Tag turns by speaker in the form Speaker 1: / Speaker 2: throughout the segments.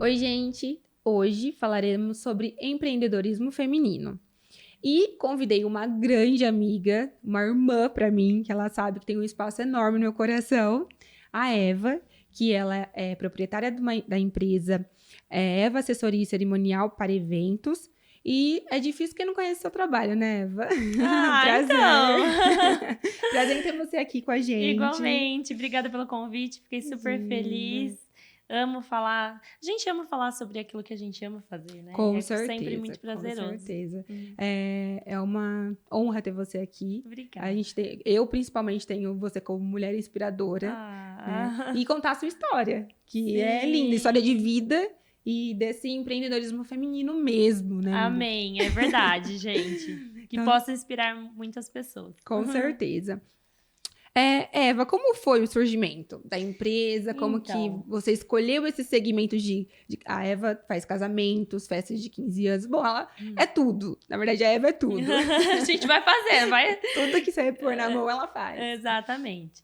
Speaker 1: Oi, gente! Hoje falaremos sobre empreendedorismo feminino. E convidei uma grande amiga, uma irmã para mim, que ela sabe que tem um espaço enorme no meu coração, a Eva, que ela é proprietária da empresa Eva Assessoria e Cerimonial para Eventos. E é difícil quem não conhece seu trabalho, né, Eva? Prazer!
Speaker 2: Então!
Speaker 1: Prazer em ter você aqui com a gente.
Speaker 2: Igualmente, obrigada pelo convite, fiquei super feliz. Amo falar. A gente ama falar sobre aquilo que a gente ama fazer, né?
Speaker 1: Com
Speaker 2: É
Speaker 1: certeza,
Speaker 2: sempre muito prazeroso.
Speaker 1: Com certeza. É uma honra ter você aqui.
Speaker 2: Obrigada.
Speaker 1: Eu, principalmente, tenho você como mulher inspiradora. Né? E contar a sua história, que é linda. História de vida e desse empreendedorismo feminino mesmo, né?
Speaker 2: Amém, é verdade, gente. Que possa inspirar muitas pessoas.
Speaker 1: Com certeza. Eva, como foi o surgimento da empresa? Como que você escolheu esse segmento A Eva faz casamentos, festas de 15 anos. Bom, ela é tudo. Na verdade, a Eva é tudo.
Speaker 2: A gente vai fazer, vai.
Speaker 1: Tudo que você pôr na mão, ela faz.
Speaker 2: Exatamente.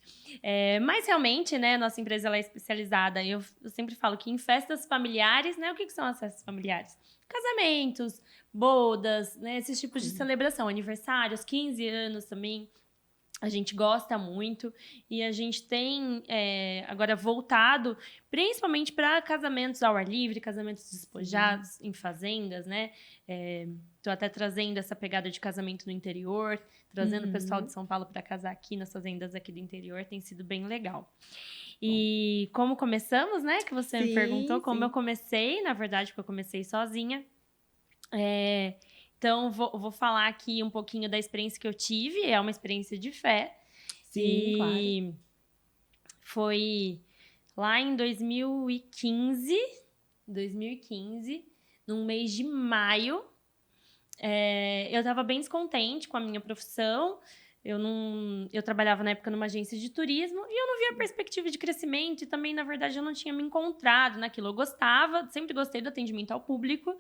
Speaker 2: Mas realmente, né, nossa empresa ela é especializada. Eu sempre falo que em festas familiares, né? O que são as festas familiares? Casamentos, bodas, né? Esses tipos de celebração. Aniversários, 15 anos também. A gente gosta muito e a gente tem agora voltado principalmente para casamentos ao ar livre, casamentos despojados em fazendas, né? Tô até trazendo essa pegada de casamento no interior, trazendo o pessoal de São Paulo para casar aqui nas fazendas aqui do interior, tem sido bem legal. E como começamos, né? Que você me perguntou, como eu comecei, na verdade, porque eu comecei sozinha. Então, vou falar aqui um pouquinho da experiência que eu tive. É uma experiência de fé.
Speaker 1: Sim, claro.
Speaker 2: Foi lá em 2015, num mês de maio. Eu estava bem descontente com a minha profissão. Eu trabalhava na época numa agência de turismo e eu não via perspectiva de crescimento e também, na verdade, eu não tinha me encontrado naquilo. Eu gostava, sempre gostei do atendimento ao público,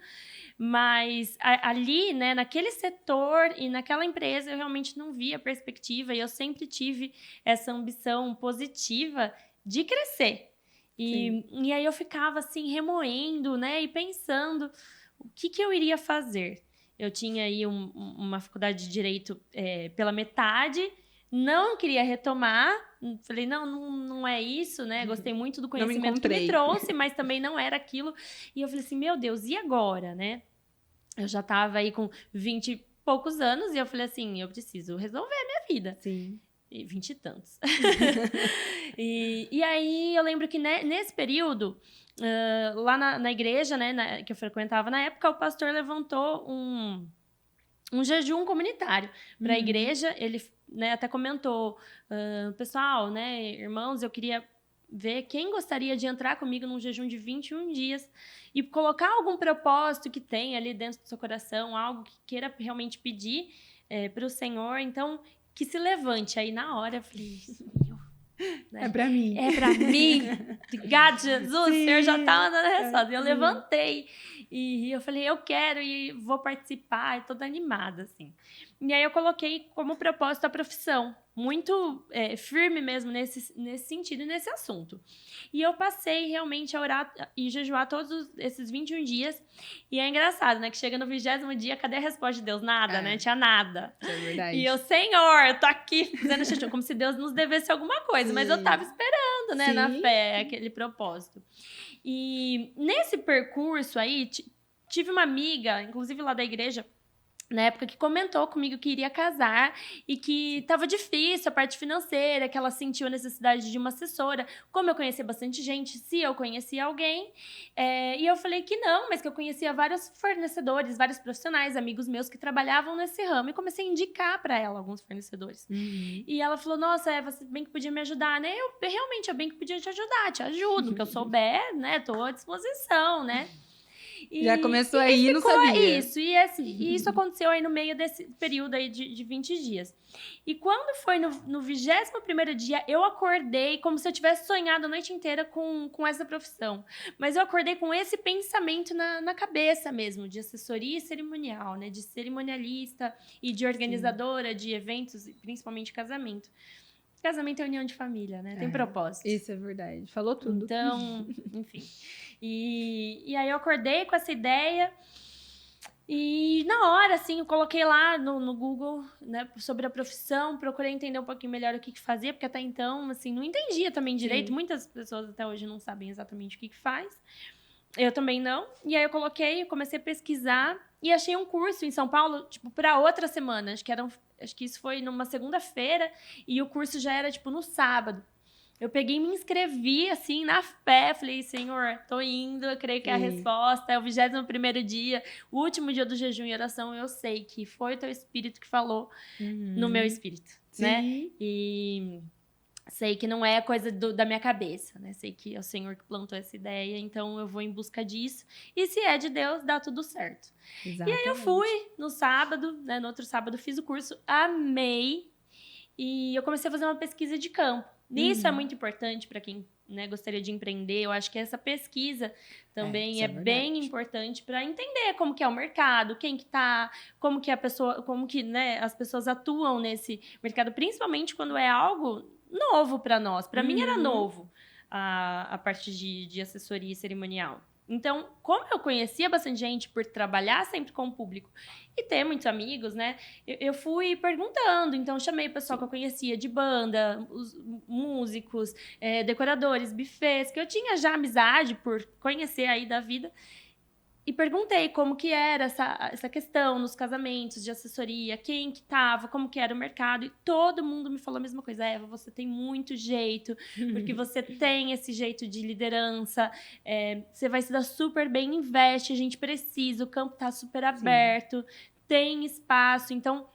Speaker 2: mas ali, né, naquele setor e naquela empresa, eu realmente não via perspectiva e eu sempre tive essa ambição positiva de crescer. E aí eu ficava assim, remoendo, né, e pensando o que eu iria fazer. Eu tinha aí uma faculdade de Direito pela metade, não queria retomar, falei, não é isso, né? Gostei muito do conhecimento que me trouxe, mas também não era aquilo. E eu falei assim, meu Deus, e agora, né? Eu já estava aí com 20 e poucos anos e eu falei assim, eu preciso resolver a minha vida.
Speaker 1: Sim.
Speaker 2: E 20 e tantos. E aí eu lembro que nesse período, lá na igreja, né, que eu frequentava na época, o pastor levantou um jejum comunitário para a igreja. Ele, né, até comentou, pessoal, né, irmãos, eu queria ver quem gostaria de entrar comigo num jejum de 21 dias e colocar algum propósito que tem ali dentro do seu coração, algo que queira realmente pedir para o Senhor. Então, que se levante. Aí, na hora, eu falei,
Speaker 1: né? É pra mim.
Speaker 2: É pra mim. Obrigado, Jesus. Sim, o Senhor já tá mandando a resposta. Eu levantei e eu falei, eu quero e vou participar. E toda animada, assim. E aí eu coloquei como propósito a profissão. Muito firme mesmo nesse sentido e nesse assunto. E eu passei realmente a orar e jejuar todos esses 21 dias. E é engraçado, né? Que chega no 20º dia, cadê a resposta de Deus? Nada, né? Tinha nada.
Speaker 1: É verdade.
Speaker 2: E eu, Senhor, eu tô aqui fazendo jejum, como se Deus nos devesse alguma coisa. Sim. Mas eu tava esperando, né? Sim. Na fé, aquele propósito. E nesse percurso aí, tive uma amiga, inclusive lá da igreja, na época, que comentou comigo que iria casar e que estava difícil a parte financeira, que ela sentiu a necessidade de uma assessora. Como eu conhecia bastante gente, se eu conhecia alguém, e eu falei que não, mas que eu conhecia vários fornecedores, vários profissionais, amigos meus que trabalhavam nesse ramo, e comecei a indicar para ela alguns fornecedores. E ela falou, nossa, você bem que podia me ajudar, né? Eu bem que podia te ajudar, te ajudo, que eu souber, né? Tô à disposição, né?
Speaker 1: Já começou aí, não sabia.
Speaker 2: Isso, e isso aconteceu aí no meio desse período aí de 20 dias. E quando foi no 21º dia, eu acordei como se eu tivesse sonhado a noite inteira com essa profissão. Mas eu acordei com esse pensamento na cabeça mesmo, de assessoria cerimonial, né? De cerimonialista e de organizadora de eventos, principalmente casamento. Casamento é união de família, né? Tem propósito.
Speaker 1: Isso é verdade. Falou tudo.
Speaker 2: Então, enfim. E aí eu acordei com essa ideia e na hora, assim, eu coloquei lá no Google, né, sobre a profissão, procurei entender um pouquinho melhor o que fazia, porque até então, assim, não entendia também direito. Muitas pessoas até hoje não sabem exatamente o que faz. Eu também não. E aí eu comecei a pesquisar e achei um curso em São Paulo, tipo, para outra semana. Acho que isso foi numa segunda-feira e o curso já era, tipo, no sábado. Eu peguei e me inscrevi, assim, na fé. Falei, Senhor, tô indo, eu creio que é a resposta. É o 21º dia, o último dia do jejum e oração. Eu sei que foi o teu espírito que falou no meu espírito, né? E sei que não é coisa da minha cabeça, né? Sei que é o Senhor que plantou essa ideia, então eu vou em busca disso. E se é de Deus, dá tudo certo. Exatamente. E aí eu fui no sábado, né? No outro sábado fiz o curso, amei. E eu comecei a fazer uma pesquisa de campo. Isso é muito importante para quem, né, gostaria de empreender. Eu acho que essa pesquisa também é bem importante para entender como que é o mercado, quem que tá, como que a pessoa, como que, né, as pessoas atuam nesse mercado, principalmente quando é algo novo para nós. Para mim era novo a parte de assessoria cerimonial. Então, como eu conhecia bastante gente por trabalhar sempre com o público e ter muitos amigos, né? Eu fui perguntando. Então, chamei o pessoal que eu conhecia de banda, os músicos, decoradores, buffets, que eu tinha já amizade por conhecer aí da vida. E perguntei como que era essa questão nos casamentos, de assessoria, quem que tava, como que era o mercado. E todo mundo me falou a mesma coisa. Eva, você tem muito jeito, porque você tem esse jeito de liderança. Você vai se dar super bem, investe, a gente precisa, o campo tá super aberto, tem espaço. Então,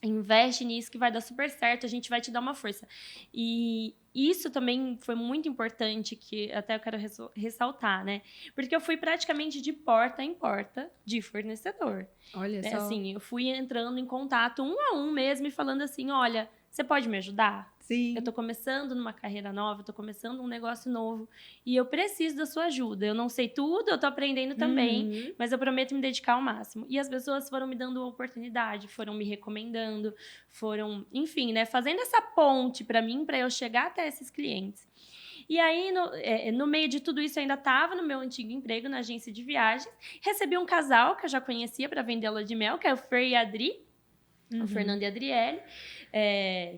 Speaker 2: investe nisso que vai dar super certo, a gente vai te dar uma força. E isso também foi muito importante, que até eu quero ressaltar, né? Porque eu fui praticamente de porta em porta de fornecedor.
Speaker 1: Olha só.
Speaker 2: Assim, eu fui entrando em contato um a um mesmo e falando assim, olha, você pode me ajudar?
Speaker 1: Sim.
Speaker 2: Eu tô começando numa carreira nova, eu tô começando um negócio novo e eu preciso da sua ajuda. Eu não sei tudo, eu tô aprendendo também, mas eu prometo me dedicar ao máximo. E as pessoas foram me dando oportunidade, foram me recomendando, foram, enfim, né, fazendo essa ponte para mim, para eu chegar até esses clientes. E aí, no meio de tudo isso, eu ainda estava no meu antigo emprego, na agência de viagens. Recebi um casal que eu já conhecia para vender lua de mel, que é o Fer e a Adri. O Fernando e a Adriele,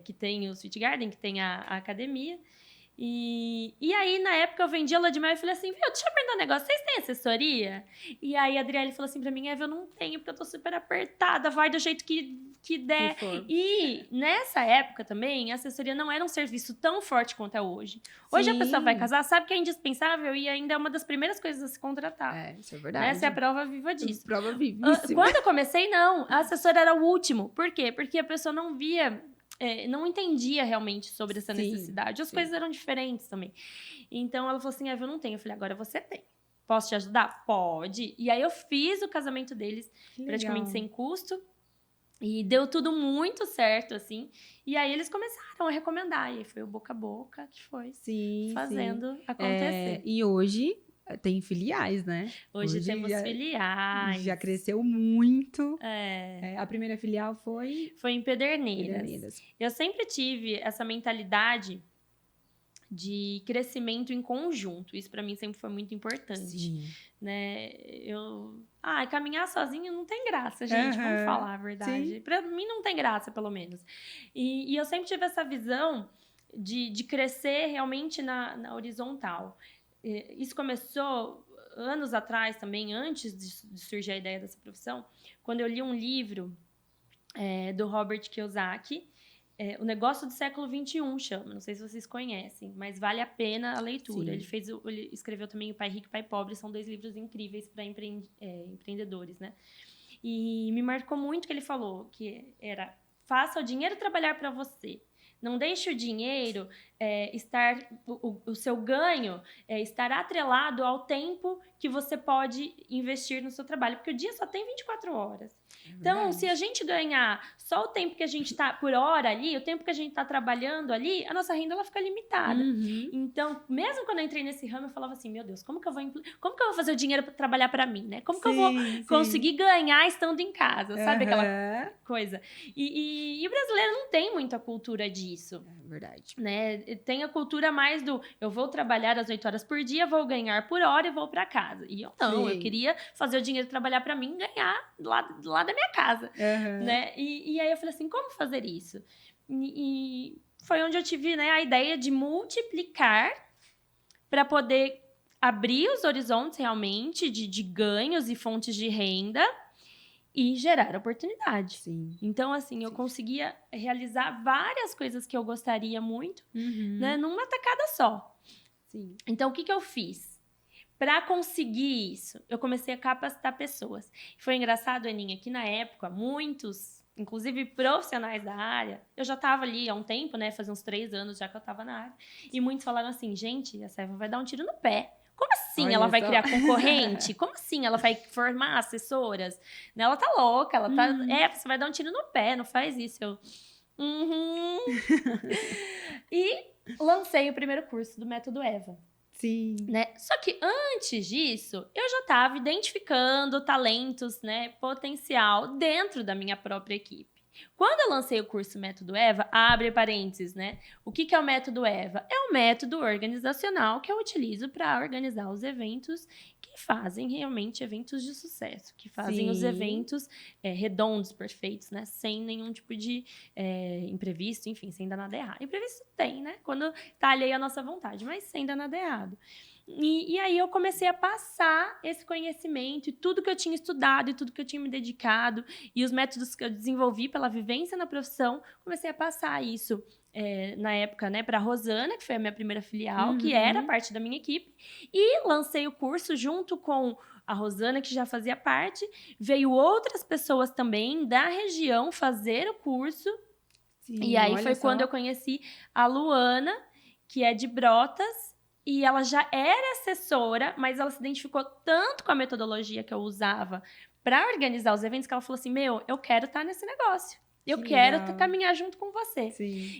Speaker 2: que tem o Sweet Garden, que tem a academia. E aí, na época, eu vendia lua de mel e falei assim, viu, deixa eu perguntar um negócio, vocês têm assessoria? E aí, a Adriele falou assim pra mim, Eva, eu não tenho, porque eu tô super apertada, vai do jeito que der. E nessa época também, a assessoria não era um serviço tão forte quanto é hoje. Hoje a pessoa vai casar, sabe que é indispensável e ainda é uma das primeiras coisas a se contratar.
Speaker 1: Isso é verdade.
Speaker 2: Essa é a prova viva disso.
Speaker 1: Prova vivíssima.
Speaker 2: Quando eu comecei, não. A assessora era o último. Por quê? Porque a pessoa não via... não entendia realmente sobre essa necessidade. As coisas eram diferentes também. Então, ela falou assim, Eva, eu não tenho. Eu falei, agora você tem. Posso te ajudar? Pode. E aí, eu fiz o casamento deles praticamente sem custo. E deu tudo muito certo, assim. E aí, eles começaram a recomendar. E aí, foi o boca a boca que foi fazendo acontecer.
Speaker 1: E hoje... tem filiais, né?
Speaker 2: Hoje temos filiais.
Speaker 1: Já cresceu muito. A primeira filial foi
Speaker 2: em Pederneiras. Eu sempre tive essa mentalidade de crescimento em conjunto. Isso para mim sempre foi muito importante. Né? Caminhar sozinho não tem graça, gente. Vamos falar a verdade. Para mim não tem graça, pelo menos. E eu sempre tive essa visão de crescer realmente na horizontal. Isso começou anos atrás também, antes de surgir a ideia dessa profissão, quando eu li um livro do Robert Kiyosaki, O Negócio do Século XXI chama, não sei se vocês conhecem, mas vale a pena a leitura. Ele escreveu também O Pai Rico e o Pai Pobre, são 2 livros incríveis para empreendedores, né? E me marcou muito que ele falou que era, faça o dinheiro trabalhar para você. Não deixe o dinheiro o seu ganho estar atrelado ao tempo que você pode investir no seu trabalho. Porque o dia só tem 24 horas. Então, se a gente ganhar só o tempo que a gente tá por hora ali, o tempo que a gente tá trabalhando ali, a nossa renda ela fica limitada. Então, mesmo quando eu entrei nesse ramo, eu falava assim, meu Deus, como que eu vou fazer o dinheiro para trabalhar para mim, né? Como que eu vou conseguir ganhar estando em casa, sabe aquela coisa? E o brasileiro não tem muita cultura disso.
Speaker 1: É verdade.
Speaker 2: Né? Tem a cultura mais do eu vou trabalhar às 8 horas por dia, vou ganhar por hora e vou para casa. E eu não, eu queria fazer o dinheiro trabalhar para mim e ganhar lá da minha casa, né? E aí eu falei assim, como fazer isso? E foi onde eu tive, né, a ideia de multiplicar para poder abrir os horizontes realmente de ganhos e fontes de renda e gerar oportunidade. Então, assim, eu conseguia realizar várias coisas que eu gostaria muito, né, numa tacada só. Então, o que eu fiz? Para conseguir isso, eu comecei a capacitar pessoas. Foi engraçado, Aninha, que na época, muitos, inclusive profissionais da área, eu já estava ali há um tempo, né? Fazia uns 3 anos já que eu estava na área. E muitos falaram assim, gente, a Seva vai dar um tiro no pé. Como assim ela vai criar concorrente? Como assim ela vai formar assessoras? Ela tá louca, ela tá... você vai dar um tiro no pé, não faz isso. Eu... E lancei o primeiro curso do Método Eva. Né? Só que antes disso, eu já estava identificando talentos, né, potencial dentro da minha própria equipe. Quando eu lancei o curso Método Eva, abre parênteses, né? O que é o Método Eva? É um método organizacional que eu utilizo para organizar os eventos que fazem realmente eventos de sucesso, que fazem os eventos redondos, perfeitos, né? Sem nenhum tipo de imprevisto, enfim, sem dar nada errado. Imprevisto tem, né? Quando tá alheio à nossa vontade, mas sem dar nada errado. E aí eu comecei a passar esse conhecimento e tudo que eu tinha estudado e tudo que eu tinha me dedicado e os métodos que eu desenvolvi pela vivência na profissão, comecei a passar isso na época, né, para a Rosana, que foi a minha primeira filial, que era parte da minha equipe, e lancei o curso junto com a Rosana, que já fazia parte, veio outras pessoas também da região fazer o curso, e aí foi quando eu conheci a Luana, que é de Brotas, e ela já era assessora, mas ela se identificou tanto com a metodologia que eu usava para organizar os eventos, que ela falou assim, eu quero estar nesse negócio. Eu quero caminhar junto com você.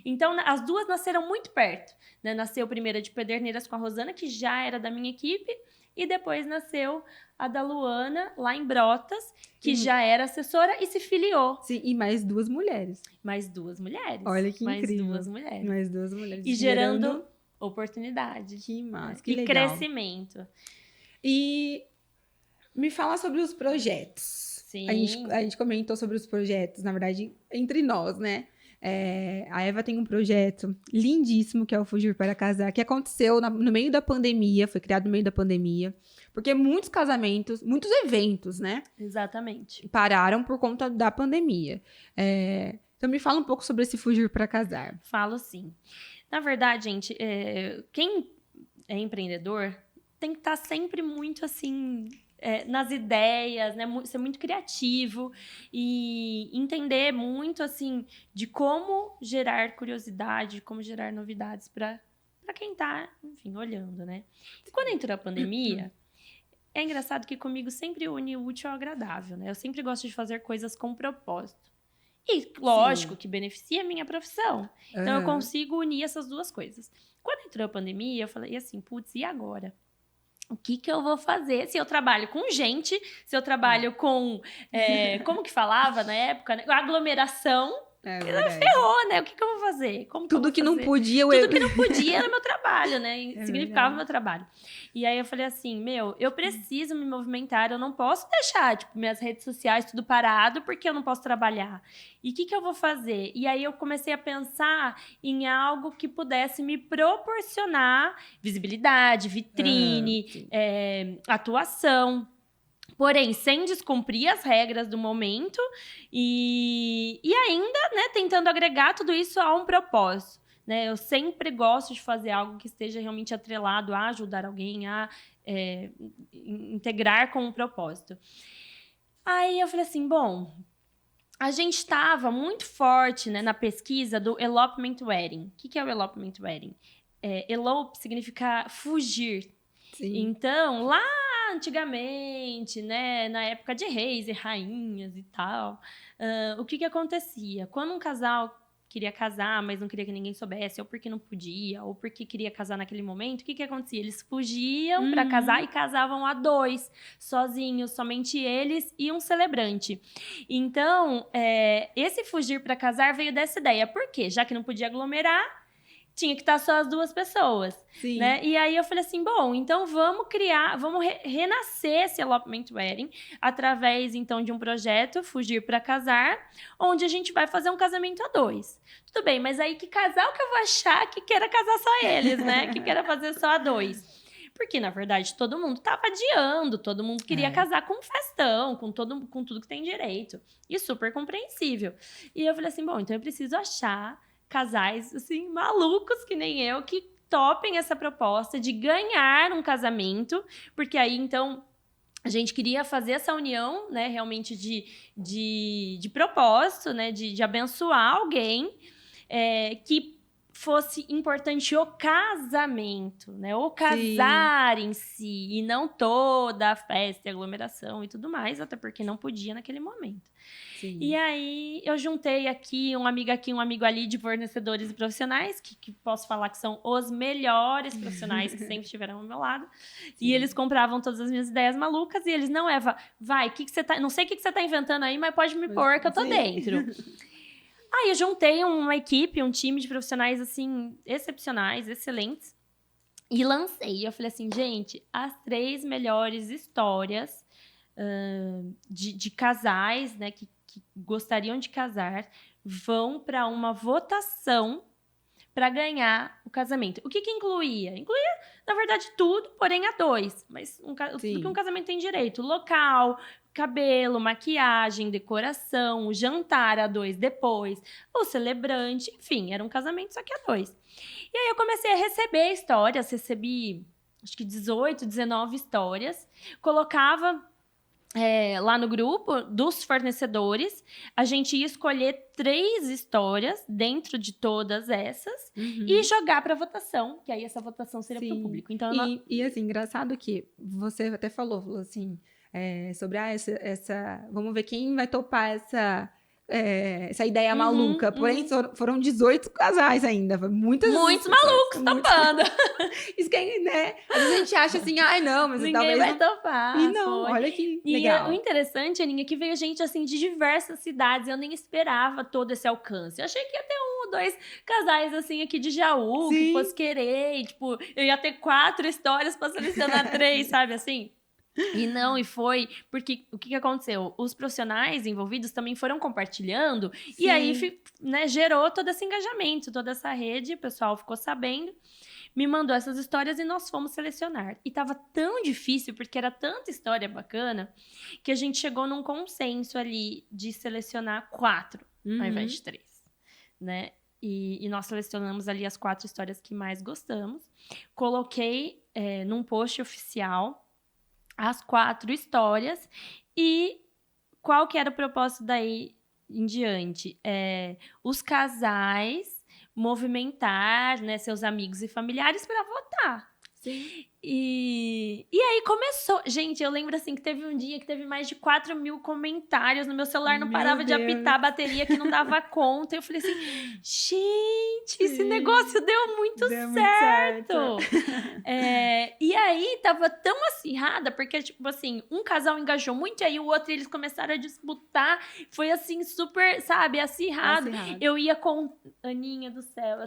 Speaker 2: Então, as duas nasceram muito perto. Né? Nasceu primeiro a de Pederneiras com a Rosana, que já era da minha equipe, e depois nasceu a da Luana, lá em Brotas, que já era assessora e se filiou.
Speaker 1: E mais 2 mulheres.
Speaker 2: Mais 2 mulheres.
Speaker 1: Olha que incrível.
Speaker 2: Mais 2 mulheres.
Speaker 1: Mais 2 mulheres.
Speaker 2: E gerando oportunidade.
Speaker 1: Que massa, que
Speaker 2: legal.
Speaker 1: E
Speaker 2: crescimento.
Speaker 1: E me fala sobre os projetos. A gente comentou sobre os projetos, na verdade, entre nós, né? A Eva tem um projeto lindíssimo, que é o Fugir para Casar, que aconteceu no meio da pandemia, foi criado no meio da pandemia, porque muitos casamentos, muitos eventos, né?
Speaker 2: Exatamente.
Speaker 1: Pararam por conta da pandemia. Então, me fala um pouco sobre esse Fugir para Casar.
Speaker 2: Falo sim. Na verdade, gente, quem é empreendedor tem que estar sempre muito, assim... nas ideias, né? Ser muito criativo e entender muito, assim, de como gerar curiosidade, como gerar novidades para quem tá, enfim, olhando, né? E quando entrou a pandemia, é engraçado que comigo sempre une o útil ao agradável, né? Eu sempre gosto de fazer coisas com propósito. E, lógico, que beneficia a minha profissão. Então, eu consigo unir essas duas coisas. Quando entrou a pandemia, eu falei assim, putz, e agora? O que eu vou fazer se eu trabalho com gente, se eu trabalho com... como que falava na época? Né? Aglomeração. Ferrou, né? O que eu vou fazer?
Speaker 1: Tudo que não podia...
Speaker 2: Tudo que não podia era meu trabalho, né? Significava meu trabalho. E aí eu falei assim, eu preciso me movimentar, eu não posso deixar, tipo, minhas redes sociais tudo parado porque eu não posso trabalhar. E o que eu vou fazer? E aí eu comecei a pensar em algo que pudesse me proporcionar visibilidade, vitrine, atuação. Porém, sem descumprir as regras do momento e ainda, né, tentando agregar tudo isso a um propósito. Né? Eu sempre gosto de fazer algo que esteja realmente atrelado a ajudar alguém, a integrar com um propósito. Aí eu falei assim, bom, a gente estava muito forte, né, na pesquisa do Elopement Wedding. O que é o Elopement Wedding? Elope significa fugir. Então, lá antigamente, né, na época de reis e rainhas e tal, o que acontecia? Quando um casal queria casar, mas não queria que ninguém soubesse, ou porque não podia, ou porque queria casar naquele momento, o que acontecia? Eles fugiam para casar e casavam a 2, sozinhos, somente eles e um celebrante. Então, esse fugir para casar veio dessa ideia. Por quê? Já que não podia aglomerar, tinha que estar só as 2 pessoas,
Speaker 1: Sim.
Speaker 2: né? E aí eu falei assim, bom, então vamos renascer esse Elopement Wedding através, então, de um projeto, Fugir para Casar, onde a gente vai fazer um casamento a 2. Tudo bem, mas aí que casal que eu vou achar que queira casar só eles, né? Que queira fazer só a 2. Porque, na verdade, todo mundo tava adiando, todo mundo queria casar com um festão, com tudo que tem direito. E super compreensível. E eu falei assim, bom, então eu preciso achar casais, assim, malucos que nem eu, que topem essa proposta de ganhar um casamento, porque aí, então, a gente queria fazer essa união, né, realmente de propósito, né, de abençoar alguém, que fosse importante o casamento, né, o casar em si, e não toda a festa e aglomeração e tudo mais, até porque não podia naquele momento. Sim. E aí, eu juntei aqui, um amigo ali de fornecedores e profissionais, que posso falar que são os melhores profissionais que sempre estiveram ao meu lado. Sim. E eles compravam todas as minhas ideias malucas, e eles, não, Eva, vai, não sei o que você tá inventando aí, mas pode me pôr que eu tô dentro. Aí eu juntei uma equipe, um time de profissionais, assim, excepcionais, excelentes, e lancei. Eu falei assim, gente, as 3 melhores histórias de casais, né, que gostariam de casar, vão para uma votação para ganhar o casamento. O que incluía? Incluía, na verdade, tudo, porém a 2. Mas tudo que um casamento tem direito. Local, cabelo, maquiagem, decoração, o jantar a 2 depois, o celebrante, enfim, era um casamento só que a 2. E aí eu comecei a receber histórias, recebi acho que 18, 19 histórias, colocava lá no grupo dos fornecedores, a gente ia escolher 3 histórias dentro de todas essas e jogar para votação, que aí essa votação seria para o público. Então,
Speaker 1: e assim, engraçado que você até falou assim, sobre essa... Vamos ver quem vai topar essa ideia maluca. Porém, foram 18 casais ainda. Muitos
Speaker 2: malucos topando.
Speaker 1: Isso que, né? Às vezes a gente acha assim, ai, não, mas
Speaker 2: ninguém
Speaker 1: talvez
Speaker 2: vai topar.
Speaker 1: E não, olha que legal.
Speaker 2: E o interessante, Aninha, que veio gente assim de diversas cidades. Eu nem esperava todo esse alcance. Eu achei que ia ter 1 ou 2 casais assim aqui de Jaú, que fosse querer. E, tipo, eu ia ter 4 histórias pra selecionar 3, sabe assim? E não, e foi, porque o que aconteceu? Os profissionais envolvidos também foram compartilhando, e aí, né, gerou todo esse engajamento, toda essa rede, o pessoal ficou sabendo, me mandou essas histórias e nós fomos selecionar. E tava tão difícil, porque era tanta história bacana, que a gente chegou num consenso ali de selecionar 4, ao invés de 3, né? E nós selecionamos ali as 4 histórias que mais gostamos, coloquei num post oficial as 4 histórias, e qual que era o propósito daí em diante? Os casais movimentar, né, seus amigos e familiares para votar. Sim. E aí começou. Gente, eu lembro assim que teve um dia que teve mais de 4.000 comentários no meu celular, não parava de apitar a bateria que não dava conta. Eu falei assim, gente, esse negócio deu muito certo. E aí tava tão acirrada, porque, tipo assim, um casal engajou muito, e aí o outro eles começaram a disputar. Foi assim, super, sabe, acirrado. Eu ia com. Aninha do céu,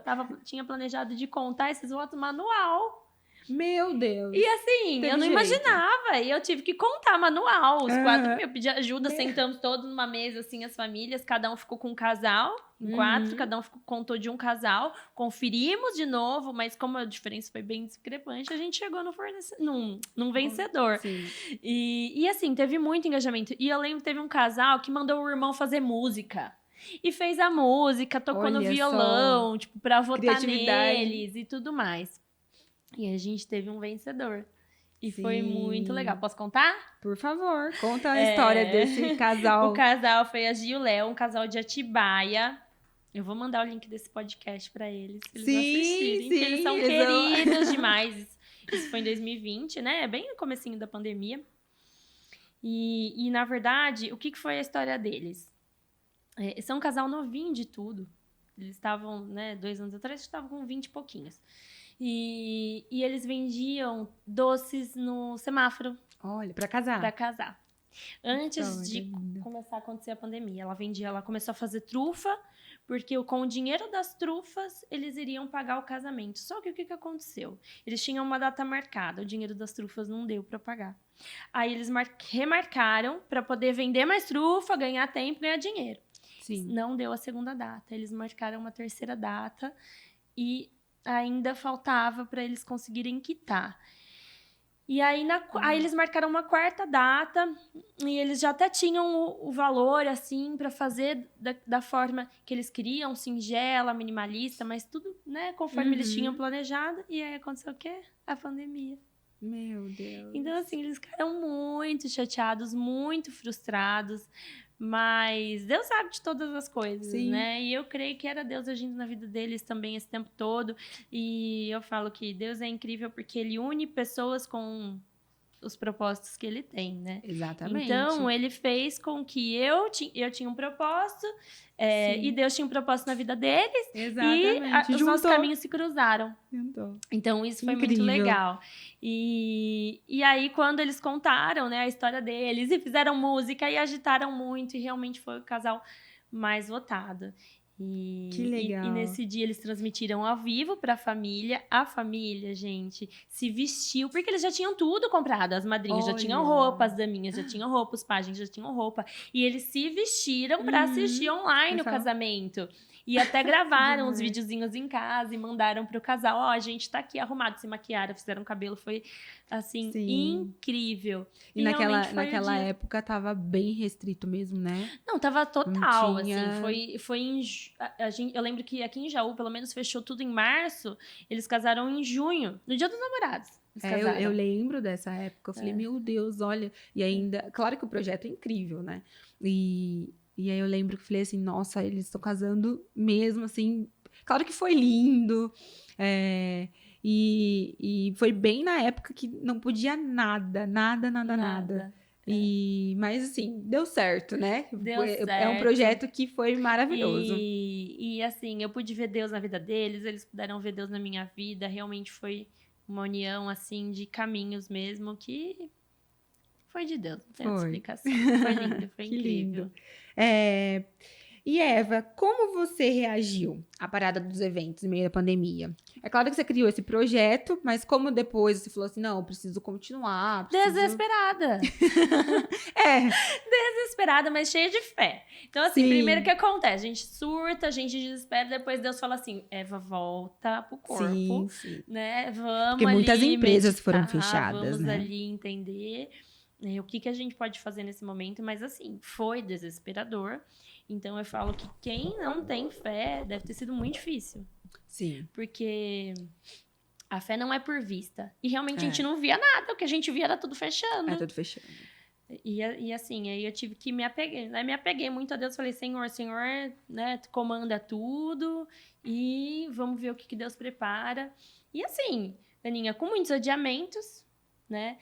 Speaker 2: tinha planejado de contar esses votos manual.
Speaker 1: Meu Deus.
Speaker 2: E assim, eu não imaginava. E eu tive que contar manual. Os 4, eu pedi ajuda, sentamos todos numa mesa, assim, as famílias. Cada um ficou com um casal, em 4. Cada um contou de um casal. Conferimos de novo, mas como a diferença foi bem discrepante, a gente chegou num vencedor. E assim, teve muito engajamento. E eu lembro que teve um casal que mandou o irmão fazer música. E fez a música, tocou no violão, tipo, pra votar neles e tudo mais. E a gente teve um vencedor. E foi muito legal. Posso contar?
Speaker 1: Por favor, conta a história desse casal.
Speaker 2: O casal foi a Gi e o Léo, um casal de Atibaia. Eu vou mandar o link desse podcast pra eles, se eles assistirem. Porque eles são queridos demais. Isso foi em 2020, né? Bem no comecinho da pandemia. E na verdade, o que foi a história deles? São um casal novinho de tudo. Eles estavam, né, 2 anos atrás, estavam com 20 e pouquinhos. E eles vendiam doces no semáforo.
Speaker 1: Olha, pra casar.
Speaker 2: Pra casar. Antes de
Speaker 1: linda.
Speaker 2: começar a acontecer a pandemia, ela começou a fazer trufa, porque com o dinheiro das trufas, eles iriam pagar o casamento. Só que o que aconteceu? Eles tinham uma data marcada, o dinheiro das trufas não deu para pagar. Aí eles remarcaram para poder vender mais trufa, ganhar tempo, ganhar dinheiro.
Speaker 1: Sim.
Speaker 2: Não deu a segunda data, eles marcaram uma terceira data e ainda faltava para eles conseguirem quitar. E aí, aí eles marcaram uma quarta data e eles já até tinham o valor, assim, para fazer da forma que eles queriam, singela, minimalista, mas tudo, né, conforme eles tinham planejado. E aí aconteceu o quê? A pandemia.
Speaker 1: Meu Deus.
Speaker 2: Então, assim, eles ficaram muito chateados, muito frustrados, mas Deus sabe de todas as coisas,
Speaker 1: Sim.
Speaker 2: né? E eu creio que era Deus agindo na vida deles também esse tempo todo. E eu falo que Deus é incrível porque Ele une pessoas com os propósitos que Ele tem, né?
Speaker 1: Exatamente.
Speaker 2: Então, Ele fez com que eu tinha um propósito e Deus tinha um propósito na vida deles.
Speaker 1: Exatamente.
Speaker 2: E os nossos caminhos se cruzaram.
Speaker 1: Juntou.
Speaker 2: Então, isso foi
Speaker 1: Incrível.
Speaker 2: muito legal. E aí, quando eles contaram, né, a história deles e fizeram música e agitaram muito, e realmente foi o casal mais votado.
Speaker 1: Que legal.
Speaker 2: E nesse dia eles transmitiram ao vivo para a família. A família, gente, se vestiu, porque eles já tinham tudo comprado. As madrinhas já tinham roupa, as daminhas já tinham roupa, os pajens já tinham roupa. E eles se vestiram para assistir online o casamento. E até gravaram uns videozinhos em casa e mandaram pro casal. Ó, a gente tá aqui arrumado, se maquiaram, fizeram cabelo. Foi, assim, incrível.
Speaker 1: E naquela época tava bem restrito mesmo, né?
Speaker 2: Não, tava total, assim. Foi em... eu lembro que aqui em Jaú, pelo menos, fechou tudo em março. Eles casaram em junho, no Dia dos Namorados.
Speaker 1: Eu lembro dessa época. Eu falei, meu Deus, olha. E ainda... Claro que o projeto é incrível, né? E aí eu lembro que falei assim, nossa, eles estão casando mesmo, assim. Claro que foi lindo. E foi bem na época que não podia nada. Mas assim, deu certo, né?
Speaker 2: Deu certo.
Speaker 1: É um projeto que foi maravilhoso.
Speaker 2: E assim, eu pude ver Deus na vida deles, eles puderam ver Deus na minha vida. Realmente foi uma união, assim, de caminhos mesmo, que foi de Deus, não tem outra explicação. Foi lindo, foi incrível.
Speaker 1: Lindo. E Eva, como você reagiu à parada dos eventos em meio à pandemia? É claro que você criou esse projeto, mas como depois você falou assim, não, eu preciso continuar.
Speaker 2: Desesperada. Desesperada, mas cheia de fé. Então, assim, primeiro o que acontece? A gente surta, a gente desespera, depois Deus fala assim, Eva, volta pro corpo, né? Vamos porque
Speaker 1: muitas
Speaker 2: ali
Speaker 1: empresas
Speaker 2: meditar,
Speaker 1: foram fechadas,
Speaker 2: vamos
Speaker 1: né?
Speaker 2: ali entender o que a gente pode fazer nesse momento, mas assim, foi desesperador. Então, eu falo que quem não tem fé deve ter sido muito difícil.
Speaker 1: Sim.
Speaker 2: Porque a fé não é por vista. E realmente a gente não via nada. O que a gente via era tudo fechando.
Speaker 1: Tudo fechando.
Speaker 2: E assim, aí eu tive que me apeguei. Né? Me apeguei muito a Deus. Falei, Senhor, né, comanda tudo. E vamos ver o que Deus prepara. E assim, Aninha, com muitos adiamentos, né?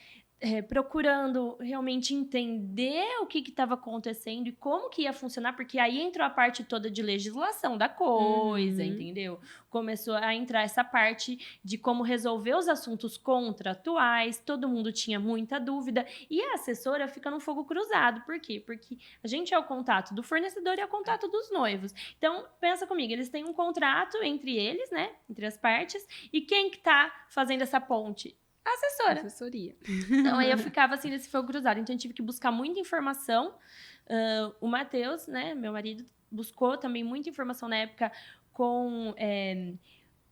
Speaker 2: Procurando realmente entender o que estava acontecendo e como que ia funcionar, porque aí entrou a parte toda de legislação da coisa, entendeu? Começou a entrar essa parte de como resolver os assuntos contratuais, todo mundo tinha muita dúvida, e a assessora fica no fogo cruzado. Por quê? Porque a gente é o contato do fornecedor e é o contato dos noivos. Então, pensa comigo, eles têm um contrato entre eles, né? Entre as partes, e quem que tá fazendo essa ponte? A assessora.
Speaker 1: Assessoria.
Speaker 2: Então, aí eu ficava assim nesse fogo cruzado. Então, eu tive que buscar muita informação. O Matheus, né, meu marido, buscou também muita informação na época com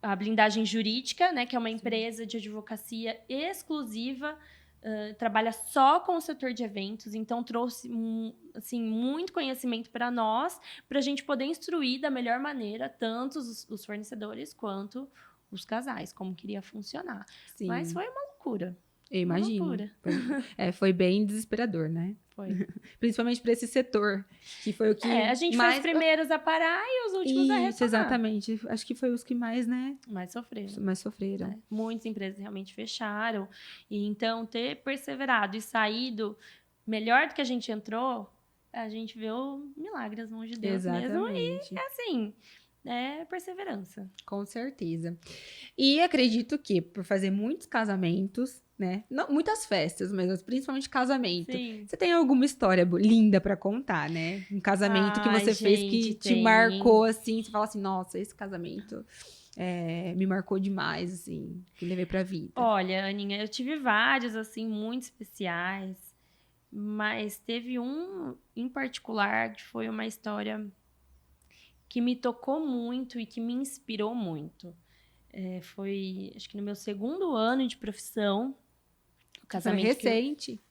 Speaker 2: a blindagem jurídica, né, que é uma empresa de advocacia exclusiva, trabalha só com o setor de eventos. Então, trouxe assim, muito conhecimento para nós, para a gente poder instruir da melhor maneira tanto os fornecedores quanto os casais, como queria funcionar. Sim. Mas foi uma loucura.
Speaker 1: Eu imagino. Foi bem desesperador, né?
Speaker 2: Foi.
Speaker 1: Principalmente para esse setor, que foi o que
Speaker 2: A gente foi os primeiros a parar e os últimos a retomar.
Speaker 1: Isso, exatamente. Acho que foi os que mais, né?
Speaker 2: Mais sofreram.
Speaker 1: Mais sofreram.
Speaker 2: Né? Muitas empresas realmente fecharam. E então, ter perseverado e saído melhor do que a gente entrou, a gente vê o milagre, as mãos de Deus mesmo. E, assim, é perseverança.
Speaker 1: Com certeza. E acredito que, por fazer muitos casamentos, né? Não, muitas festas, mas principalmente casamento.
Speaker 2: Sim.
Speaker 1: Você tem alguma história linda pra contar, né? Um casamento que você fez que te marcou, assim. Você fala assim, nossa, esse casamento me marcou demais, assim. Que levei pra vida.
Speaker 2: Olha, Aninha, eu tive vários, assim, muito especiais. Mas teve um em particular que foi uma história que me tocou muito e que me inspirou muito. Foi, acho que no meu 2º ano de profissão. O casamento
Speaker 1: recente.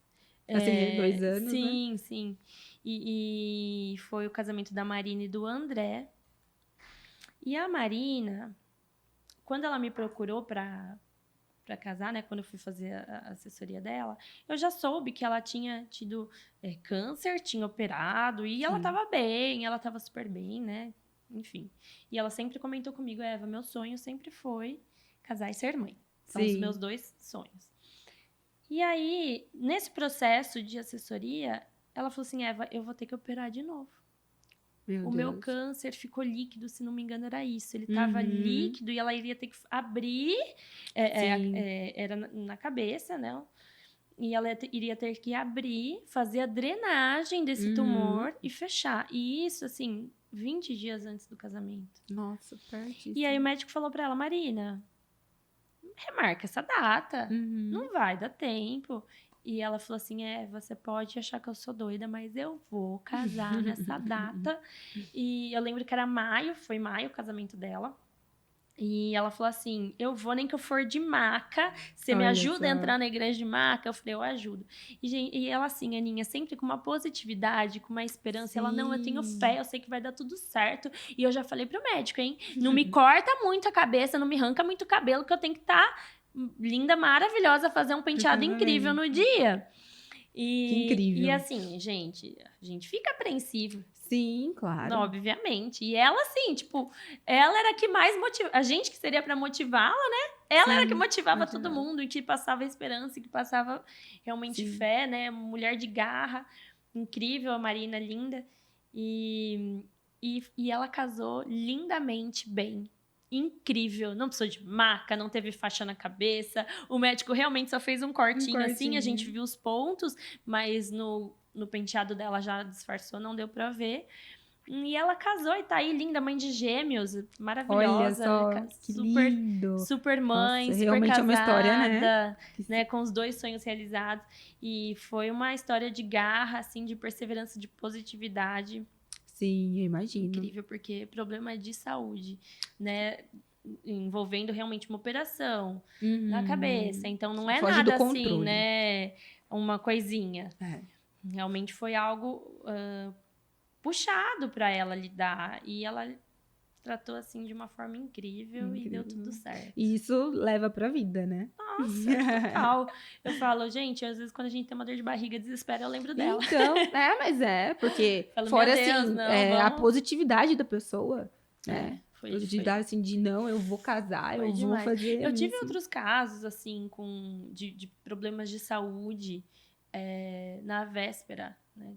Speaker 1: Assim, 2 anos,
Speaker 2: sim,
Speaker 1: né?
Speaker 2: Sim. E foi o casamento da Marina e do André. E a Marina, quando ela me procurou para casar, né? Quando eu fui fazer a assessoria dela, eu já soube que ela tinha tido câncer, tinha operado, e ela tava bem, ela tava super bem, né? Enfim. E ela sempre comentou comigo, Eva, meu sonho sempre foi casar e ser mãe. São os meus 2 sonhos. E aí, nesse processo de assessoria, ela falou assim, Eva, eu vou ter que operar de novo. Meu câncer ficou líquido, se não me engano, era isso. Ele estava líquido e ela iria ter que abrir, era na cabeça, né? E ela iria ter que abrir, fazer a drenagem desse tumor e fechar. E isso, assim, 20 dias antes do casamento.
Speaker 1: Nossa, pertíssimo.
Speaker 2: E aí o médico falou pra ela, Marina, remarca essa data, não vai dar tempo. E ela falou assim, você pode achar que eu sou doida, mas eu vou casar nessa data. E eu lembro que era maio, foi maio o casamento dela. E ela falou assim, eu vou nem que eu for de maca, você me ajuda a entrar na igreja de maca? Eu falei, eu ajudo. E ela assim, Aninha, sempre com uma positividade, com uma esperança. Ela, não, eu tenho fé, eu sei que vai dar tudo certo. E eu já falei pro médico, hein, não me corta muito a cabeça, não me arranca muito o cabelo, que eu tenho que estar linda, maravilhosa, fazer um penteado incrível no dia.
Speaker 1: Que incrível.
Speaker 2: E assim, gente, a gente fica apreensivo.
Speaker 1: Sim, claro.
Speaker 2: Obviamente. E ela, assim, tipo, ela era a que mais motivava. A gente que seria pra motivá-la, né? Ela era que motivava todo mundo e que passava esperança, e que passava realmente fé, né? Mulher de garra, incrível, a Marina, linda. E ela casou lindamente bem. Incrível, não precisou de maca, não teve faixa na cabeça. O médico realmente só fez um cortinho assim, a gente viu os pontos, mas no penteado dela já disfarçou, não deu pra ver. E ela casou e tá aí, linda, mãe de gêmeos, maravilhosa.
Speaker 1: Olha só, que lindo.
Speaker 2: Super mãe,
Speaker 1: Nossa,
Speaker 2: super
Speaker 1: realmente
Speaker 2: casada,
Speaker 1: é uma história,
Speaker 2: né? Com os 2 sonhos realizados. E foi uma história de garra, assim, de perseverança, de positividade.
Speaker 1: Sim, eu imagino.
Speaker 2: Incrível, porque problema de saúde, né? Envolvendo realmente uma operação na cabeça. Então, não é nada assim, né? Uma coisinha. Realmente foi algo puxado para ela lidar. E ela tratou, assim, de uma forma incrível. E deu tudo certo.
Speaker 1: E isso leva pra vida, né?
Speaker 2: Nossa, total. Eu falo, gente, às vezes quando a gente tem uma dor de barriga, desespero, eu lembro dela.
Speaker 1: Então, mas porque
Speaker 2: falo,
Speaker 1: fora,
Speaker 2: Deus,
Speaker 1: assim,
Speaker 2: não,
Speaker 1: a positividade da pessoa, né?
Speaker 2: Foi,
Speaker 1: positividade, assim, de não, eu vou casar, eu vou fazer
Speaker 2: Eu tive outros casos, assim, de problemas de saúde na véspera, né?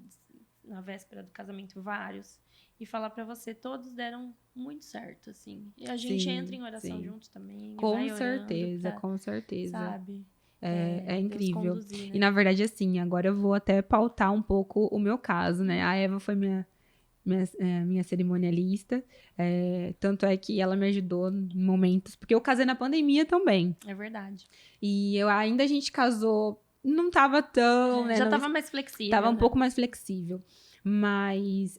Speaker 2: Na véspera do casamento, vários. E falar pra você, todos deram muito certo, assim. E a gente entra em oração junto também.
Speaker 1: Com certeza, com certeza.
Speaker 2: Sabe?
Speaker 1: É incrível.
Speaker 2: Conduzir, né?
Speaker 1: E na verdade, assim, agora eu vou até pautar um pouco o meu caso, né? A Eva foi minha cerimonialista. Tanto é que ela me ajudou em momentos... Porque eu casei na pandemia também.
Speaker 2: É verdade.
Speaker 1: E ainda a gente casou... Não tava tão... né,
Speaker 2: já tava mais flexível.
Speaker 1: Tava um pouco mais flexível. Mas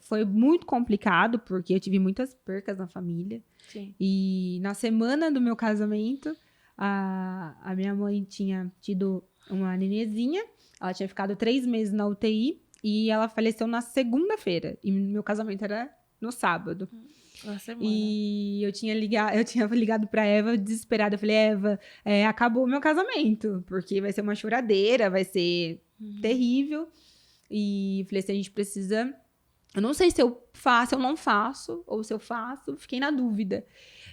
Speaker 1: foi muito complicado, porque eu tive muitas percas na família.
Speaker 2: Sim.
Speaker 1: E na semana do meu casamento, a minha mãe tinha tido uma nenezinha. Ela tinha ficado 3 meses na UTI e ela faleceu na segunda-feira. E meu casamento era no sábado.
Speaker 2: Uma semana.
Speaker 1: E eu tinha ligado pra Eva desesperada. Eu falei, Eva, acabou o meu casamento, porque vai ser uma choradeira, vai ser terrível. E falei assim, a gente precisa... Eu não sei se eu faço, eu não faço, ou se eu faço, fiquei na dúvida.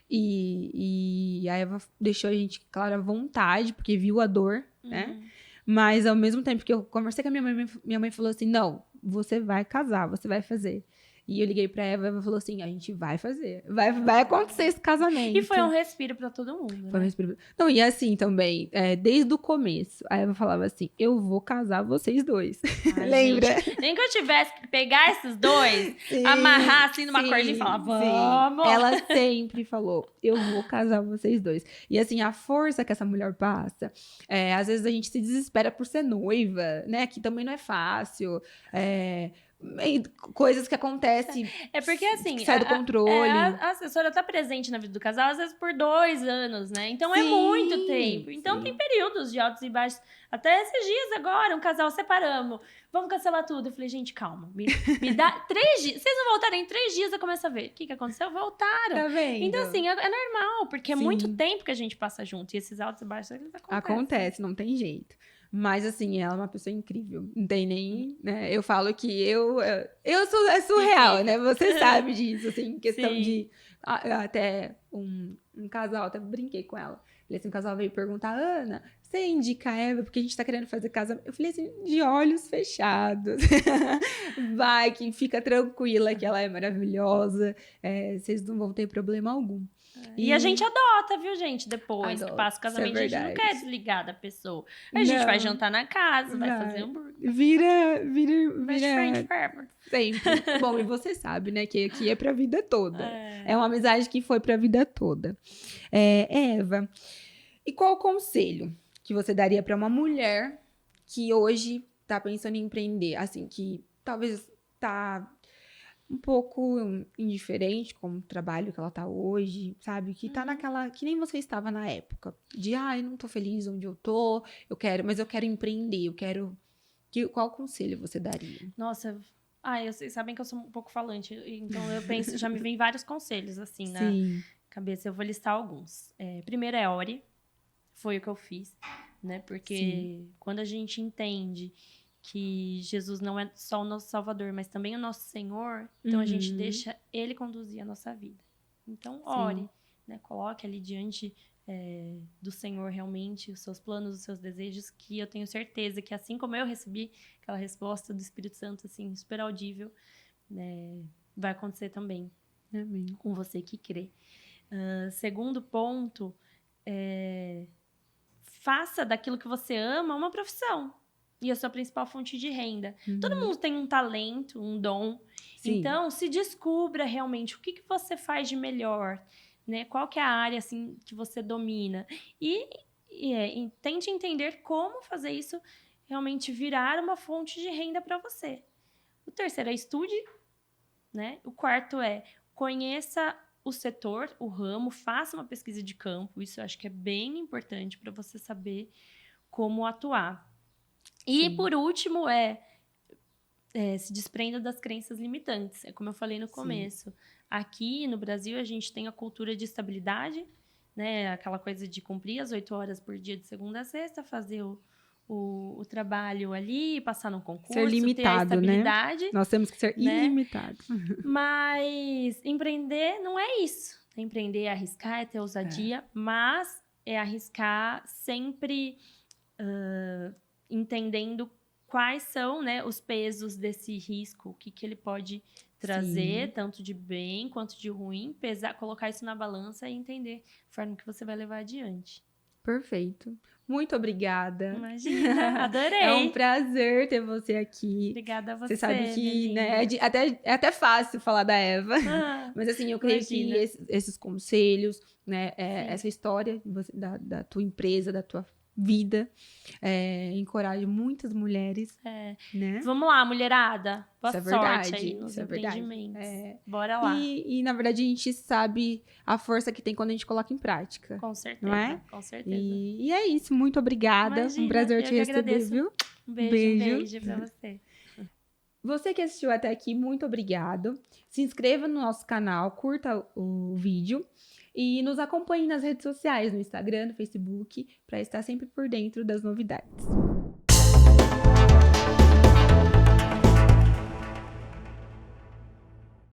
Speaker 1: E a Eva deixou a gente, claro, à vontade, porque viu a dor, né? Mas ao mesmo tempo que eu conversei com a minha mãe falou assim, não, você vai casar, você vai fazer. E eu liguei pra Eva falou assim, a gente vai fazer. Vai acontecer esse casamento.
Speaker 2: E foi um respiro pra todo mundo,
Speaker 1: Foi um
Speaker 2: né?
Speaker 1: respiro. Não, e assim também, desde o começo, a Eva falava assim, eu vou casar vocês dois.
Speaker 2: Ai,
Speaker 1: Lembra?
Speaker 2: gente, nem que eu tivesse que pegar esses dois,
Speaker 1: Sim,
Speaker 2: amarrar assim numa
Speaker 1: sim,
Speaker 2: cordinha e falar,
Speaker 1: sim.
Speaker 2: vamos!
Speaker 1: Ela sempre falou, eu vou casar vocês dois. E assim, a força que essa mulher passa, às vezes a gente se desespera por ser noiva, né? Que também não é fácil. Coisas que acontecem.
Speaker 2: É porque assim,
Speaker 1: que sai do controle.
Speaker 2: a assessora tá presente na vida do casal, às vezes por 2 anos, né? Então é
Speaker 1: Sim,
Speaker 2: muito tempo. Então
Speaker 1: sim.
Speaker 2: tem períodos de altos e baixos. Até esses dias agora, um casal separamos. Vamos cancelar tudo. Eu falei, gente, calma. Me dá 3 dias. Vocês não voltarem em 3 dias, eu começo a ver. O que aconteceu? Voltaram.
Speaker 1: Tá vendo?
Speaker 2: Então, assim, é normal, porque é
Speaker 1: Sim.
Speaker 2: muito tempo que a gente passa junto. E esses altos e baixos, eles acontecem.
Speaker 1: Acontece, não tem jeito. Mas, assim, ela é uma pessoa incrível. Não tem nem... Né? Eu falo que eu sou surreal, né? Você sabe disso, assim, questão
Speaker 2: Sim.
Speaker 1: de... Até um casal, até brinquei com ela. Falei assim, o casal veio perguntar, Ana, você indica a Eva porque a gente tá querendo fazer casamento? Eu falei assim, de olhos fechados. Vai, que fica tranquila, que ela é maravilhosa. Vocês não vão ter problema algum.
Speaker 2: E a gente adota, viu, gente? Depois que
Speaker 1: Adota,
Speaker 2: passa o casamento, a gente não
Speaker 1: verdade.
Speaker 2: quer desligar da pessoa. A gente vai jantar na casa, vai fazer hambúrguer.
Speaker 1: Vira
Speaker 2: Best friend forever.
Speaker 1: sempre. Bom, e você sabe, né, que aqui é pra vida toda. É uma amizade que foi pra vida toda. Eva, e qual o conselho que você daria pra uma mulher que hoje tá pensando em empreender? Assim, que talvez tá um pouco indiferente com o trabalho que ela tá hoje, sabe? Que tá naquela... Que nem você estava na época. De, eu não tô feliz onde eu tô, mas eu quero empreender, eu quero... Qual conselho você daria?
Speaker 2: Nossa, vocês sabem que eu sou um pouco falante, então eu penso, já me vem vários conselhos, assim, na cabeça. Eu vou listar alguns. Primeiro é ore, foi o que eu fiz, né? Porque quando a gente entende que Jesus não é só o nosso Salvador, mas também o nosso Senhor, então a gente deixa Ele conduzir a nossa vida. Então, ore, né? Coloque ali diante do Senhor realmente os seus planos, os seus desejos, que eu tenho certeza que assim como eu recebi aquela resposta do Espírito Santo, assim, super audível, vai acontecer também.
Speaker 1: Amém.
Speaker 2: Com você que crê. Segundo ponto, faça daquilo que você ama uma profissão e a sua principal fonte de renda. Todo mundo tem um talento, um dom.
Speaker 1: Sim.
Speaker 2: Então, se descubra realmente o que você faz de melhor, né? Qual que é a área assim, que você domina. E tente entender como fazer isso realmente virar uma fonte de renda para você. O terceiro é estude, né? O quarto é conheça o setor, o ramo, faça uma pesquisa de campo. Isso eu acho que é bem importante para você saber como atuar. E, por último, se desprenda das crenças limitantes. É como eu falei no começo. Aqui, no Brasil, a gente tem a cultura de estabilidade, né? Aquela coisa de cumprir as 8 horas por dia de segunda a sexta, fazer o trabalho ali, passar num concurso,
Speaker 1: ser limitado,
Speaker 2: ter a estabilidade.
Speaker 1: Né? Nós temos que ser ilimitados.
Speaker 2: Mas empreender não é isso. Empreender é arriscar, é ter ousadia, mas é arriscar sempre entendendo quais são, né, os pesos desse risco, o que ele pode trazer, tanto de bem quanto de ruim, colocar isso na balança e entender a forma que você vai levar adiante.
Speaker 1: Perfeito. Muito obrigada.
Speaker 2: Imagina, adorei.
Speaker 1: É um prazer ter você aqui.
Speaker 2: Obrigada a você.
Speaker 1: Você sabe que, né, é até fácil falar da Eva. Mas assim, eu creio que esses conselhos, né, essa história da tua empresa, da tua vida, encoraja muitas mulheres, né?
Speaker 2: Vamos lá, mulherada. Boa sorte
Speaker 1: verdade,
Speaker 2: aí nos empreendimentos. Bora lá.
Speaker 1: E, na verdade, a gente sabe a força que tem quando a gente coloca em prática.
Speaker 2: Com certeza,
Speaker 1: não é?
Speaker 2: Com certeza.
Speaker 1: E é isso, muito obrigada.
Speaker 2: Imagina,
Speaker 1: um prazer te receber,
Speaker 2: agradeço.
Speaker 1: Viu?
Speaker 2: Um beijo pra você.
Speaker 1: Você que assistiu até aqui, muito obrigado. Se inscreva no nosso canal, curta o vídeo e nos acompanhe nas redes sociais, no Instagram, no Facebook, para estar sempre por dentro das novidades.